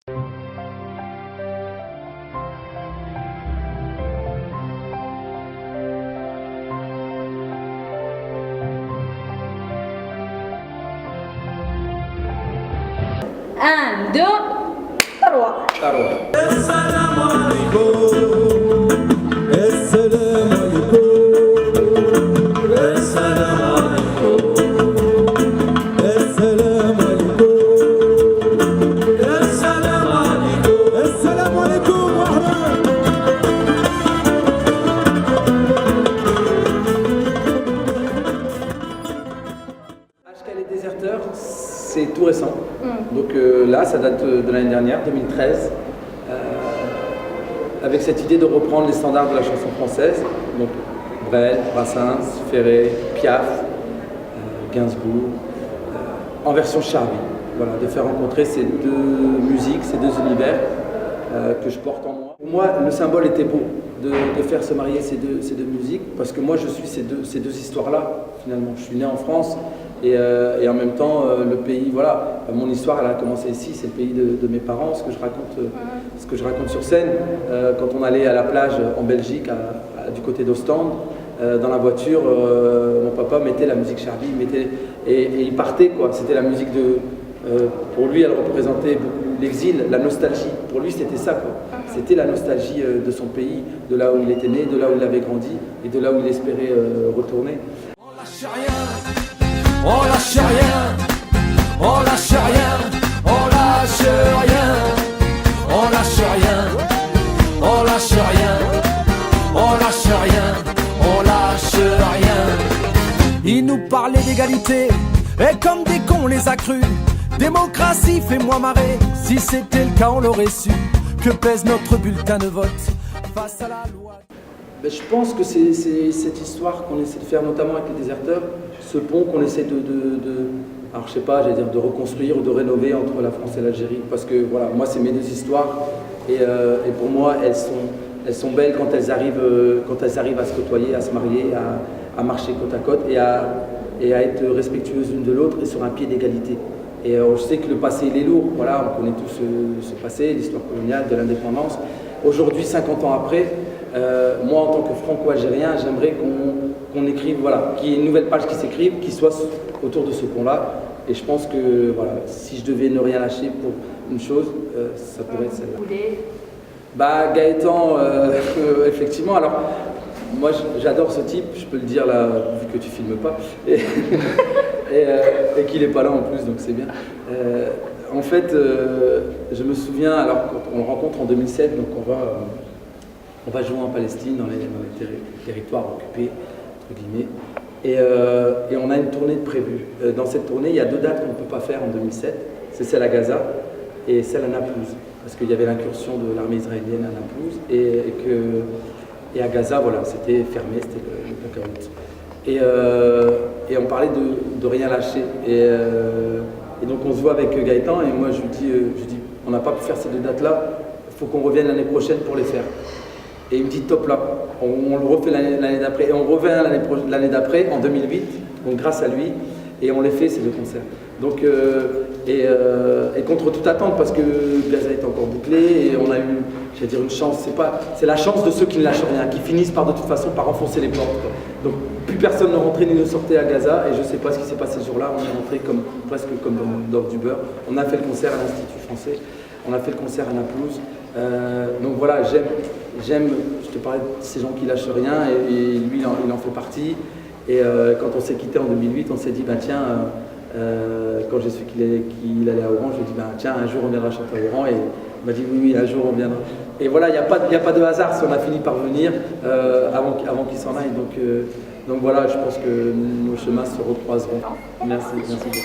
Un, deux, trois. Assalamu alaikum. Assalamu alaikum. Assalamu alaikum. Assalamu alaikum. Assalamu alaikum. Assalamu alaikum wa HK Les Déserteurs, c'est tout récent. Donc là, ça date de l'année dernière, 2013, avec cette idée de reprendre les standards de la chanson française. Donc Brel, Brassens, Ferré, Piaf, Gainsbourg, en version Charlie. Voilà, de faire rencontrer ces deux musiques, ces deux univers que je porte en moi. Pour moi, le symbole était beau de faire se marier ces deux musiques, parce que moi, je suis ces deux histoires-là, finalement. Je suis né en France, et en même temps, le pays, voilà, mon histoire, elle a commencé ici, c'est le pays de mes parents, ce que je raconte sur scène. Quand on allait à la plage en Belgique, du côté d'Ostende, dans la voiture, mon papa mettait la musique Charlie, et il partait, quoi. C'était la musique de... pour lui, elle représentait beaucoup l'exil, la nostalgie. Pour lui, c'était ça, quoi. C'était la nostalgie de son pays, de là où il était né, de là où il avait grandi, et de là où il espérait retourner. On lâche rien, on lâche rien, on lâche rien, on lâche rien, on lâche rien, on lâche rien, on lâche rien, on lâche rien. Ils nous parlaient d'égalité, et comme des cons on les a crus. Démocratie, fais-moi marrer, si c'était le cas on l'aurait su. Que pèse notre bulletin de vote face à la loi? Ben, je pense que c'est cette histoire qu'on essaie de faire, notamment avec les déserteurs, ce pont qu'on essaie alors je sais pas, j'allais dire de reconstruire ou de rénover entre la France et l'Algérie, parce que voilà, moi c'est mes deux histoires, et pour moi elles sont belles quand elles arrivent à se côtoyer, à se marier, à marcher côte à côte, et à être respectueuses l'une de l'autre et sur un pied d'égalité. Et je sais que le passé il est lourd, voilà, on connaît tous ce passé, l'histoire coloniale, de l'indépendance. Aujourd'hui, 50 ans après, moi en tant que franco-algérien, j'aimerais qu'on écrive, voilà, qu'il y ait une nouvelle page qui s'écrive, qui soit autour de ce pont-là. Et je pense que voilà, si je devais ne rien lâcher pour une chose, ça pourrait être celle-là. Bah Gaëtan, effectivement, alors moi j'adore ce type, je peux le dire là, vu que tu filmes pas, et qu'il n'est pas là en plus, donc c'est bien. En fait, je me souviens, alors quand on le rencontre en 2007, donc on va jouer en Palestine, dans les territoires occupés, entre guillemets, et on a une tournée de prévue. Dans cette tournée, il y a deux dates qu'on ne peut pas faire en 2007, c'est celle à Gaza et celle à Naplouse, parce qu'il y avait l'incursion de l'armée israélienne à Naplouse, et à Gaza, voilà, c'était fermé, c'était le blackout. Et on parlait de rien lâcher. Et donc on se voit avec Gaëtan, et moi je lui dis on n'a pas pu faire ces deux dates-là, il faut qu'on revienne l'année prochaine pour les faire. Et il me dit top là, on le refait l'année d'après, et on revient l'année d'après, en 2008, donc grâce à lui, et on les fait ces deux concerts. Donc, et contre toute attente, parce que Gaza est encore bouclé, et on a eu, j'allais dire une chance, c'est la chance de ceux qui ne lâchent rien, qui finissent par de toute façon par enfoncer les portes, quoi. Donc plus personne ne rentrait ni ne sortait à Gaza, et je ne sais pas ce qui s'est passé ce jour-là, on est rentré presque comme dans du beurre. On a fait le concert à l'Institut français, on a fait le concert à Naplouse. Donc voilà, j'aime, je te parlais de ces gens qui lâchent rien, et lui il en fait partie. Et quand on s'est quitté en 2008, on s'est dit, bah tiens, quand j'ai su qu'il allait à Oran, je lui ai dit, bah tiens, un jour on viendra chanter à Oran, et il m'a dit, oui, un jour on viendra. Et voilà, il n'y a pas de hasard si on a fini par venir avant qu'il s'en aille. Donc voilà, je pense que nos chemins se recroiseront. Merci beaucoup.